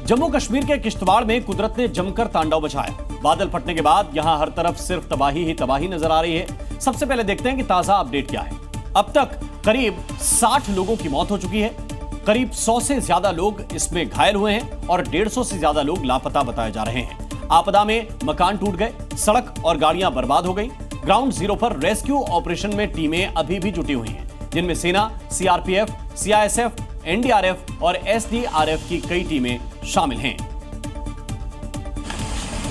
जम्मू कश्मीर के किश्तवाड़ में कुदरत ने जमकर तांडव मचाया। बादल फटने के बाद यहां हर तरफ सिर्फ तबाही ही तबाही नजर आ रही है। सबसे पहले देखते हैं कि ताजा अपडेट क्या है। अब तक करीब 60 लोगों की मौत हो चुकी है। करीब 100 से ज्यादा लोग इसमें घायल हुए हैं और 150 से ज्यादा लोग लापता बताए जा रहे हैं। आपदा में मकान टूट गए, सड़क और गाड़ियां बर्बाद हो गई। ग्राउंड जीरो पर रेस्क्यू ऑपरेशन में टीमें अभी भी जुटी हुई हैं, जिनमें सेना, सीआरपीएफ, सीआईएसएफ, एनडीआरएफ और एसडीआरएफ की कई टीमें शामिल हैं।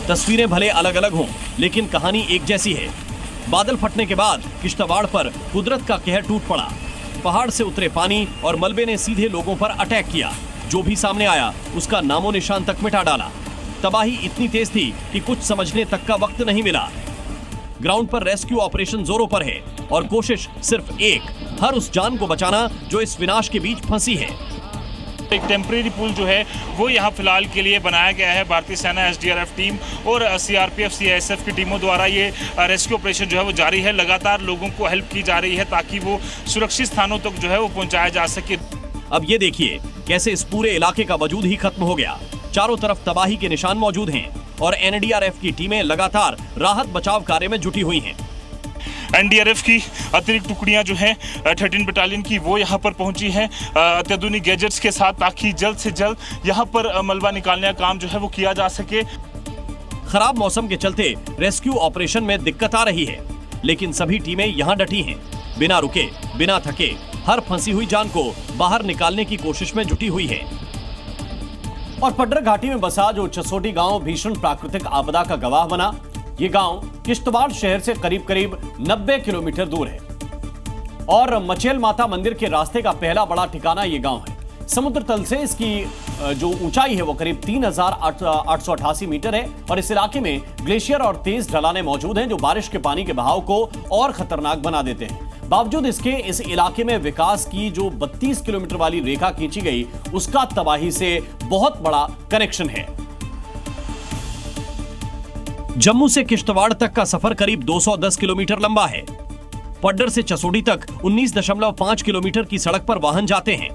तस्वीरें भले अलग अलग हों, लेकिन कहानी एक जैसी है। बादल फटने के बाद किश्तवाड़ पर कुदरत का कहर टूट पड़ा। पहाड़ से उतरे पानी और मलबे ने सीधे लोगों पर अटैक किया। जो भी सामने आया उसका नामो निशान तक मिटा डाला। तबाही इतनी तेज थी कि कुछ समझने तक का वक्त नहीं मिला। ग्राउंड पर रेस्क्यू ऑपरेशन जोरों पर है और कोशिश सिर्फ एक, हर उस जान को बचाना जो इस विनाश के बीच फंसी है। एक टेम्परेरी पुल जो है वो यहाँ फिलहाल के लिए बनाया गया है। भारतीय सेना, एसडीआरएफ टीम और सीआरपीएफ, सीआईएसएफ की टीमों द्वारा ये रेस्क्यू ऑपरेशन जो है वो जारी है। लगातार लोगों को हेल्प की जा रही है ताकि वो सुरक्षित स्थानों तक जो है वो पहुंचाया जा सके। अब ये देखिए कैसे इस पूरे इलाके का वजूद ही खत्म हो गया। चारों तरफ तबाही के निशान मौजूद हैं और एनडीआरएफ की टीमें लगातार राहत बचाव कार्य में जुटी हुई हैं। एनडीआरएफ की अतिरिक्त टुकड़ियां जो हैं 13 बटालियन की वो यहां पर पहुंची हैं अत्याधुनिक गैजेट्स के साथ, ताकि जल्द से जल्द यहां पर मलबा निकालने का काम जो है वो किया जा सके। खराब मौसम के चलते रेस्क्यू ऑपरेशन में दिक्कत आ रही है, लेकिन सभी टीमें यहां डटी हैं। बिना रुके, बिना थके, हर फंसी हुई जान को बाहर निकालने की कोशिश में जुटी हुई है। और पड्डर घाटी में बसा जो चसोटी गांव भीषण प्राकृतिक आपदा का गवाह बना। ये गांव किश्तवाड़ शहर से करीब 90 किलोमीटर दूर है और मचेल माता मंदिर के रास्ते का पहला बड़ा ठिकाना ये गांव है। समुद्र तल से इसकी जो ऊंचाई है वो करीब 3888 मीटर है और इस इलाके में ग्लेशियर और तेज ढलानें मौजूद हैं जो बारिश के पानी के बहाव को और खतरनाक बना देते हैं। बावजूद इसके इस इलाके में विकास की जो 32 किलोमीटर वाली रेखा खींची गई, उसका तबाही से बहुत बड़ा कनेक्शन है। जम्मू से किश्तवाड़ तक का सफर करीब 210 किलोमीटर लंबा है। पड्डर से चसोटी तक 19.5 किलोमीटर की सड़क पर वाहन जाते हैं,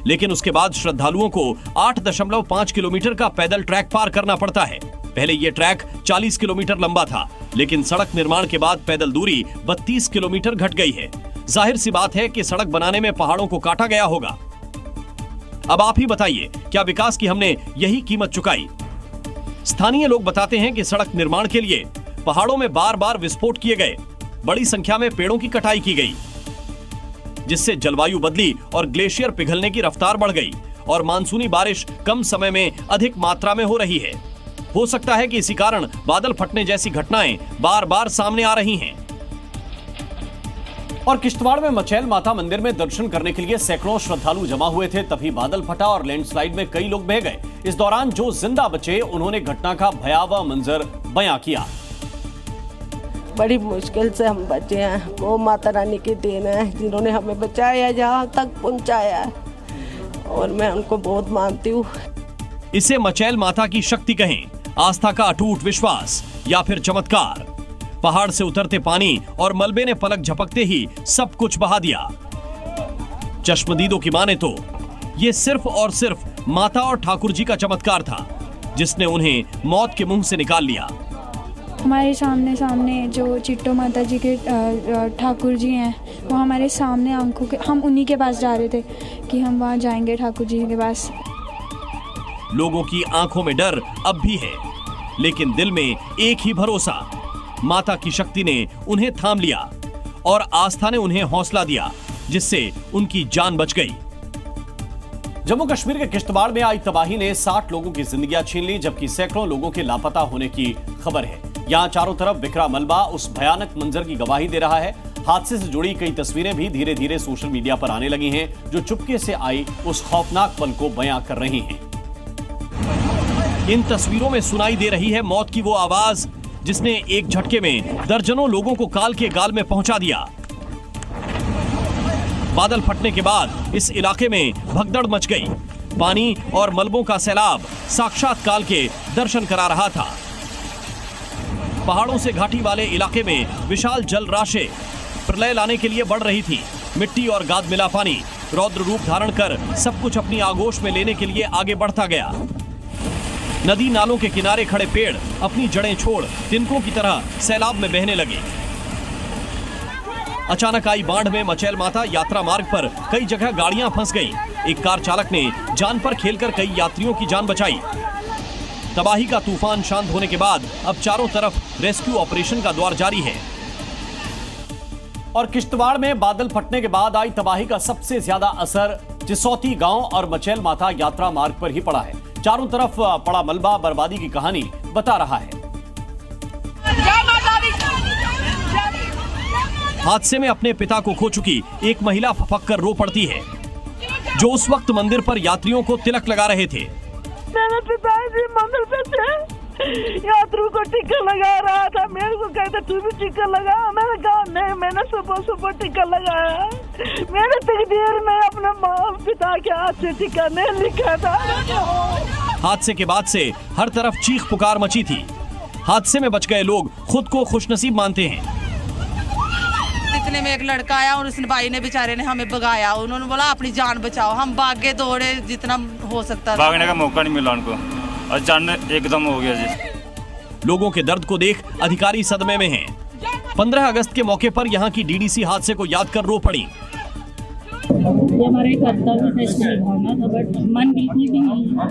लेकिन उसके बाद श्रद्धालुओं को 8.5 किलोमीटर का पैदल ट्रैक पार करना पड़ता है। पहले यह ट्रैक 40 किलोमीटर लंबा था, लेकिन सड़क निर्माण के बाद पैदल दूरी 32 किलोमीटर घट गई है। जाहिर सी बात है कि सड़क बनाने में पहाड़ों को काटा गया होगा। अब आप ही बताइए, क्या विकास की हमने यही कीमत चुकाई? स्थानीय लोग बताते हैं कि सड़क निर्माण के लिए पहाड़ों में बार बार विस्फोट किए गए, बड़ी संख्या में पेड़ों की कटाई की गई, जिससे जलवायु बदली और ग्लेशियर पिघलने की रफ्तार बढ़ गई और मानसूनी बारिश कम समय में अधिक मात्रा में हो रही है। हो सकता है कि इसी कारण बादल फटने जैसी घटनाएं बार बार सामने आ रही हैं। और किश्तवाड़ में मचेल माता मंदिर में दर्शन करने के लिए सैकड़ों श्रद्धालु जमा हुए थे, तभी बादल फटा और लैंडस्लाइड में कई लोग बह गए। इस दौरान जो जिंदा बचे उन्होंने घटना का भयावह मंजर बयां किया। बड़ी मुश्किल से हम बचे हैं, वो माता रानी की देन है जिन्होंने हमें बचाया, जहां तक पहुंचाया है, और मैं उनको बहुत मानती हूँ। इसे मचेल माता की शक्ति कहें, आस्था का अटूट विश्वास या फिर चमत्कार। पहाड़ से उतरते पानी और मलबे ने पलक झपकते ही सब कुछ बहा दिया। चश्मदीदों की माने तो ये सिर्फ और सिर्फ माता और ठाकुर जी का चमत्कार था, जिसने उन्हें मौत के मुंह से निकाल लिया। हमारे सामने जो चिट्टो माता जी के ठाकुर जी हैं, वो हमारे सामने आंखों के, हम उन्हीं के पास जा रहे थे कि हम वहां जाएंगे ठाकुर जी के पास। लोगों की आंखों में डर अब भी है, लेकिन दिल में एक ही भरोसा, माता की शक्ति ने उन्हें थाम लिया और आस्था ने उन्हें हौसला दिया, जिससे उनकी जान बच गई। जम्मू कश्मीर के किश्तवाड़ में आई तबाही ने 60 लोगों की जिंदगियां छीन ली, जबकि सैकड़ों लोगों के लापता होने की खबर है। यहां चारों तरफ बिखरा मलबा उस भयानक मंजर की गवाही दे रहा है। हादसे से जुड़ी कई तस्वीरें भी धीरे धीरे सोशल मीडिया पर आने लगी हैं, जो चुपके से आई उस खौफनाक पल को बयां कर रही हैं। इन तस्वीरों में सुनाई दे रही है मौत की वो आवाज जिसने एक झटके में दर्जनों लोगों को काल के गाल में पहुंचा दिया। बादल फटने के बाद इस इलाके में भगदड़ मच गई। पानी और मलबों का सैलाब साक्षात काल के दर्शन करा रहा था। पहाड़ों से घाटी वाले इलाके में विशाल जल राशि प्रलय लाने के लिए बढ़ रही थी। मिट्टी और गाद मिला पानी रौद्र रूप धारण कर सब कुछ अपनी आगोश में लेने के लिए आगे बढ़ता गया। नदी नालों के किनारे खड़े पेड़ अपनी जड़ें छोड़ तिनकों की तरह सैलाब में बहने लगे। अचानक आई बाढ़ में मचैल माता यात्रा मार्ग पर कई जगह गाड़ियां फंस गईं। एक कार चालक ने जान पर खेलकर कई यात्रियों की जान बचाई। तबाही का तूफान शांत होने के बाद अब चारों तरफ रेस्क्यू ऑपरेशन का दौर जारी है। और किश्तवाड़ में बादल फटने के बाद आई तबाही का सबसे ज्यादा असर जिसौती गांव और मचैल माता यात्रा मार्ग पर ही पड़ा है। चारों तरफ पड़ा मलबा बर्बादी की कहानी बता रहा है। हादसे में अपने पिता को खो चुकी एक महिला फपक कर रो पड़ती है, जो उस वक्त मंदिर पर यात्रियों को तिलक लगा रहे थे। मेरे पिताजी मंदिर पे थे, यात्रियों को टिक्का लगा रहा था। मेरे को कहते तू भी टिक्का लगा। मैंने कहा नहीं, मैंने सुबह सुबह टिक्का लगाया। मेरे तकदीर में अपने माँ पिता के हाथ से टिक्का नहीं लिखा था। हादसे के बाद से हर तरफ चीख पुकार मची थी। हादसे में बच गए लोग खुद को खुशनसीब मानते हैं। इतने में एक लड़का आया और उस भाई ने बेचारे ने हमें भगाया। उन्होंने बोला अपनी जान बचाओ। हम भागे दौड़े जितना हो सकता था। भागने का मौका नहीं मिला उनको, अचानक एकदम हो गया जी। लोगों के दर्द को देख अधिकारी सदमे में हैं। 15 अगस्त के मौके पर यहाँ की डीडीसी हादसे को याद कर रो पड़ी। ये हमारे कर्तव्य था, इसको निभाना था, बट मन बिल्कुल भी नहीं और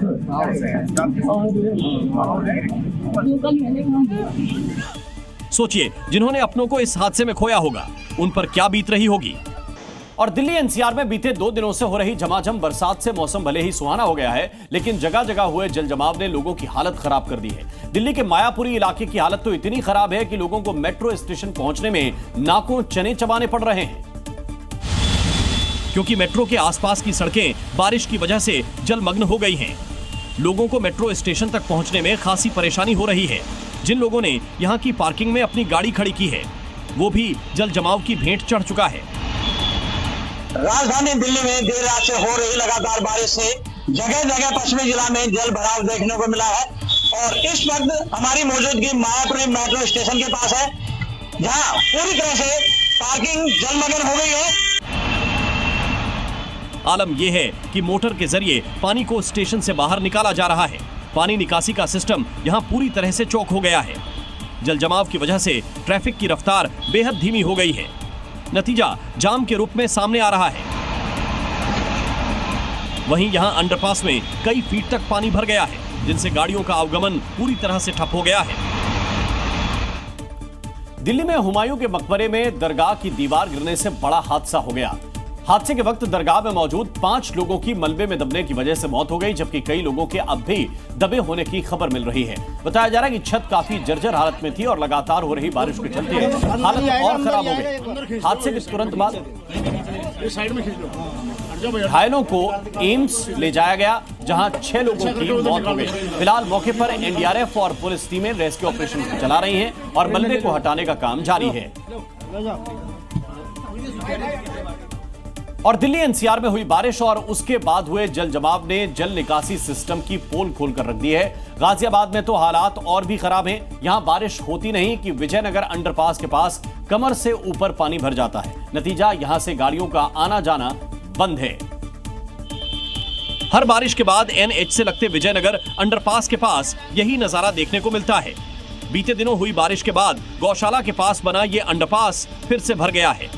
सोचिए, जिन्होंने अपनों को इस हादसे में खोया होगा उन पर क्या बीत रही होगी। और दिल्ली एनसीआर में बीते 2 दिनों से हो रही झमाझम बरसात से मौसम भले ही सुहाना हो गया है, लेकिन जगह जगह हुए जल जमाव ने लोगों की हालत खराब कर दी है। दिल्ली के मायापुरी इलाके की हालत तो इतनी खराब है कि लोगों को मेट्रो स्टेशन पहुंचने में नाकों चने चबाने पड़ रहे हैं, क्योंकि मेट्रो के आसपास की सड़कें बारिश की वजह से जलमग्न हो गई हैं। लोगों को मेट्रो स्टेशन तक पहुंचने में खासी परेशानी हो रही है। जिन लोगों ने यहां की पार्किंग में अपनी गाड़ी खड़ी की है, वो भी जल जमाव की भेंट चढ़ चुका है। राजधानी दिल्ली में देर रात से हो रही लगातार बारिश से जगह जगह पश्चिमी जिला में जल भराव देखने को मिला है। और इस वक्त हमारी मौजूदगी मायापुरी मेट्रो स्टेशन के पास है, जहां पूरी तरह से पार्किंग जलमग्न हो गई है। आलम यह है कि मोटर के जरिए पानी को स्टेशन से बाहर निकाला जा रहा है। पानी निकासी का सिस्टम यहां पूरी तरह से चौक हो गया है। जल जमाव की वजह से ट्रैफिक की रफ्तार बेहद धीमी हो गई है। नतीजा जाम के रूप में सामने आ रहा है। वहीं यहां अंडरपास में कई फीट तक पानी भर गया है, जिनसे गाड़ियों का आवागमन पूरी तरह से ठप हो गया है। दिल्ली में हुमायूं के मकबरे में दरगाह की दीवार गिरने से बड़ा हादसा हो गया। हादसे के वक्त दरगाह में मौजूद 5 लोगों की मलबे में दबने की वजह से मौत हो गई, जबकि कई लोगों के अब भी दबे होने की खबर मिल रही है। बताया जा रहा है कि छत काफी जर्जर हालत में थी और लगातार हो रही बारिश के चलते हालत और खराब हो गई। हादसे के तुरंत बाद घायलों को एम्स ले जाया गया, जहां 6 लोगों की मौत हो गई। फिलहाल मौके पर एनडीआरएफ और पुलिस टीमें रेस्क्यू ऑपरेशन चला रही हैं और मलबे को हटाने का काम जारी है। और दिल्ली एनसीआर में हुई बारिश और उसके बाद हुए जल जमाव ने जल निकासी सिस्टम की पोल खोलकर रख दी है। गाजियाबाद में तो हालात और भी खराब हैं। यहां बारिश होती नहीं कि विजयनगर अंडरपास के पास कमर से ऊपर पानी भर जाता है। नतीजा यहां से गाड़ियों का आना जाना बंद है। हर बारिश के बाद एनएच से लगते विजयनगर अंडरपास के पास यही नजारा देखने को मिलता है। बीते दिनों हुई बारिश के बाद गौशाला के पास बना ये अंडरपास फिर से भर गया है।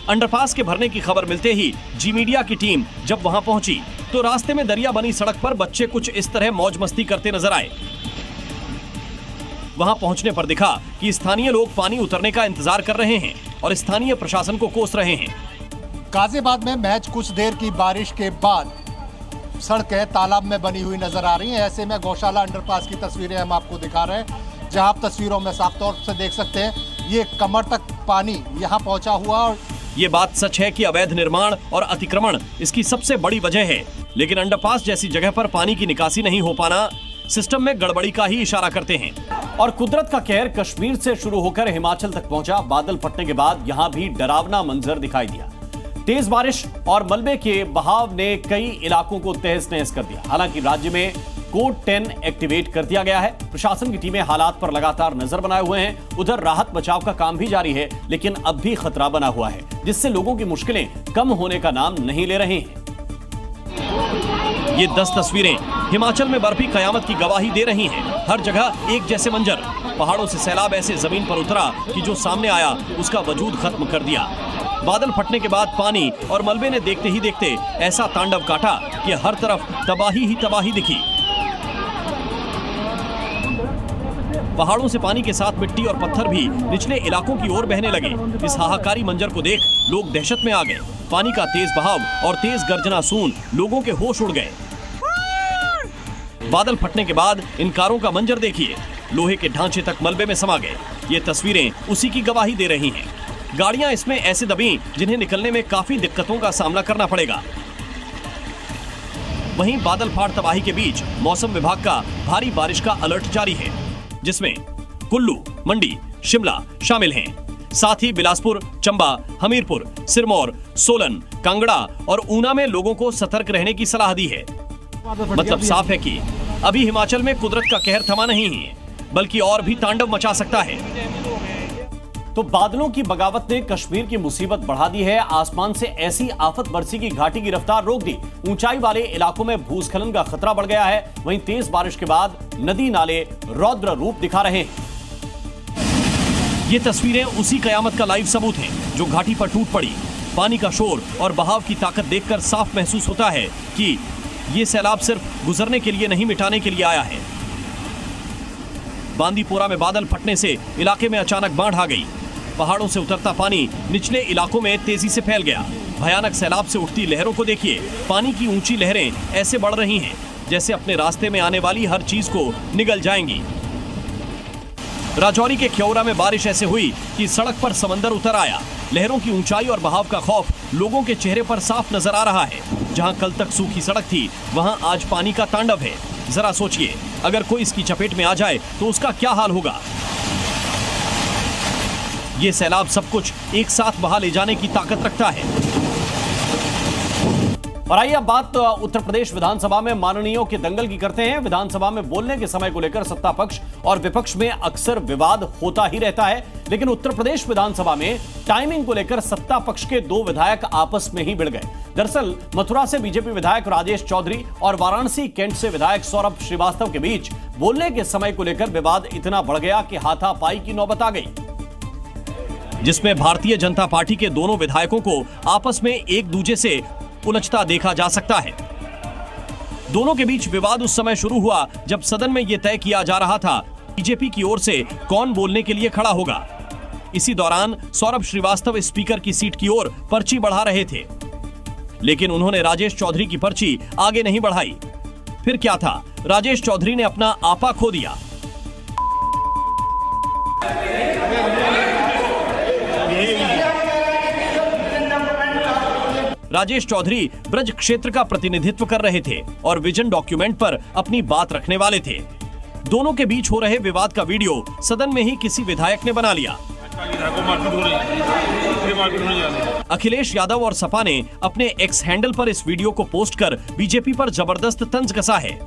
अंडरपास के भरने की खबर मिलते ही जी मीडिया की टीम जब वहां पहुंची तो रास्ते में दरिया बनी सड़क पर बच्चे कुछ इस तरह मौज मस्ती करते नजर आए। वहां पहुंचने पर दिखा कि स्थानीय लोग पानी उतरने का इंतजार कर रहे हैं और स्थानीय प्रशासन को कोस रहे हैं। गाजियाबाद में महज कुछ देर की बारिश के बाद सड़कें तालाब में बनी हुई नजर आ रही हैं। ऐसे में गौशाला अंडरपास की तस्वीरें हम आपको दिखा रहे हैं, जहां आप तस्वीरों में साफ तौर से देख सकते हैं ये कमर तक पानी यहां पहुंचा हुआ। और ये बात सच है कि अवैध निर्माण और अतिक्रमण इसकी सबसे बड़ी वजह है, लेकिन अंडरपास जैसी जगह पर पानी की निकासी नहीं हो पाना सिस्टम में गड़बड़ी का ही इशारा करते हैं। और कुदरत का कहर कश्मीर से शुरू होकर हिमाचल तक पहुंचा। बादल फटने के बाद यहां भी डरावना मंजर दिखाई दिया। तेज बारिश और मलबे के बहाव ने कई इलाकों को तहस नहस कर दिया। हालांकि राज्य में कोड 10 एक्टिवेट कर दिया गया है। प्रशासन की टीमें हालात पर लगातार नजर बनाए हुए हैं। उधर राहत बचाव का काम भी जारी है, लेकिन अब भी खतरा बना हुआ है, जिससे लोगों की मुश्किलें कम होने का नाम नहीं ले रही हैं। ये 10 तस्वीरें हिमाचल में बर्फी कयामत की गवाही दे रही हैं। हर जगह एक जैसे मंजर। पहाड़ों से सैलाब ऐसे जमीन पर उतरा कि जो सामने आया उसका वजूद खत्म कर दिया। बादल फटने के बाद पानी और मलबे ने देखते ही देखते ऐसा तांडव काटा कि हर तरफ तबाही ही तबाही दिखी। पहाड़ों से पानी के साथ मिट्टी और पत्थर भी निचले इलाकों की ओर बहने लगे। इस हाहाकारी मंजर को देख लोग दहशत में आ गए। पानी का तेज बहाव और तेज गर्जना सुन लोगों के होश उड़ गए। बादल फटने के बाद इन कारों का मंजर देखिए, लोहे के ढांचे तक मलबे में समा गए। ये तस्वीरें उसी की गवाही दे रही हैं। गाड़ियां इसमें ऐसे दबी जिन्हें निकलने में काफी दिक्कतों का सामना करना पड़ेगा। वहीं बादल फाड़ तबाही के बीच मौसम विभाग का भारी बारिश का अलर्ट जारी है, जिसमें कुल्लू, मंडी, शिमला शामिल हैं। साथ ही बिलासपुर, चंबा, हमीरपुर, सिरमौर, सोलन, कांगड़ा और ऊना में लोगों को सतर्क रहने की सलाह दी है। मतलब साफ है कि अभी हिमाचल में कुदरत का कहर थमा नहीं है, बल्कि और भी तांडव मचा सकता है। तो बादलों की बगावत ने कश्मीर की मुसीबत बढ़ा दी है। आसमान से ऐसी आफत बरसी की घाटी की रफ्तार रोक दी। ऊंचाई वाले इलाकों में भूस्खलन का खतरा बढ़ गया है। वहीं तेज बारिश के बाद नदी नाले रौद्र रूप दिखा रहे हैं। ये तस्वीरें उसी कयामत का लाइव सबूत हैं जो घाटी पर टूट पड़ी। पानी का शोर और बहाव की ताकत देखकर साफ महसूस होता है कि ये सैलाब सिर्फ गुजरने के लिए नहीं, मिटाने के लिए आया है। बांदीपोरा में बादल फटने से इलाके में अचानक बाढ़ आ गई। पहाड़ों से उतरता पानी निचले इलाकों में तेजी से फैल गया। भयानक सैलाब से उठती लहरों को देखिए। पानी की ऊंची लहरें ऐसे बढ़ रही हैं जैसे अपने रास्ते में आने वाली हर चीज को निगल जाएंगी। राजौरी के ख्यौरा में बारिश ऐसे हुई कि सड़क पर समंदर उतर आया। लहरों की ऊंचाई और बहाव का खौफ लोगों के चेहरे पर साफ नजर आ रहा है। जहां कल तक सूखी सड़क थी, वहां आज पानी का तांडव है। जरा सोचिए, अगर कोई इसकी चपेट में आ जाए तो उसका क्या हाल होगा। ये सैलाब सब कुछ एक साथ बहा ले जाने की ताकत रखता है। और आइए अब बात उत्तर प्रदेश विधानसभा में माननीयों के दंगल की करते हैं। विधानसभा में बोलने के समय को लेकर सत्ता पक्ष और विपक्ष में अक्सर विवाद होता ही रहता है, लेकिन उत्तर प्रदेश विधानसभा में टाइमिंग को लेकर सत्ता पक्ष के दो विधायक आपस में ही भिड़ गए। दरअसल मथुरा से बीजेपी विधायक राजेश चौधरी और वाराणसी कैंट से विधायक सौरभ श्रीवास्तव के बीच बोलने के समय को लेकर विवाद इतना बढ़ गया कि हाथापाई की नौबत आ गई, जिसमें भारतीय जनता पार्टी के दोनों विधायकों को आपस में एक दूसरे से उलझता देखा जा सकता है। दोनों के बीच विवाद उस समय शुरू हुआ जब सदन में यह तय किया जा रहा था बीजेपी की ओर से कौन बोलने के लिए खड़ा होगा। इसी दौरान सौरभ श्रीवास्तव स्पीकर की सीट की ओर पर्ची बढ़ा रहे थे, लेकिन उन्होंने राजेश चौधरी की पर्ची आगे नहीं बढ़ाई। फिर क्या था, राजेश चौधरी ने अपना आपा खो दिया। राजेश चौधरी ब्रज क्षेत्र का प्रतिनिधित्व कर रहे थे और विजन डॉक्यूमेंट पर अपनी बात रखने वाले थे। दोनों के बीच हो रहे विवाद का वीडियो सदन में ही किसी विधायक ने बना लिया। अखिलेश यादव और सपा ने अपने एक्स हैंडल पर इस वीडियो को पोस्ट कर बीजेपी पर जबरदस्त तंज कसा है।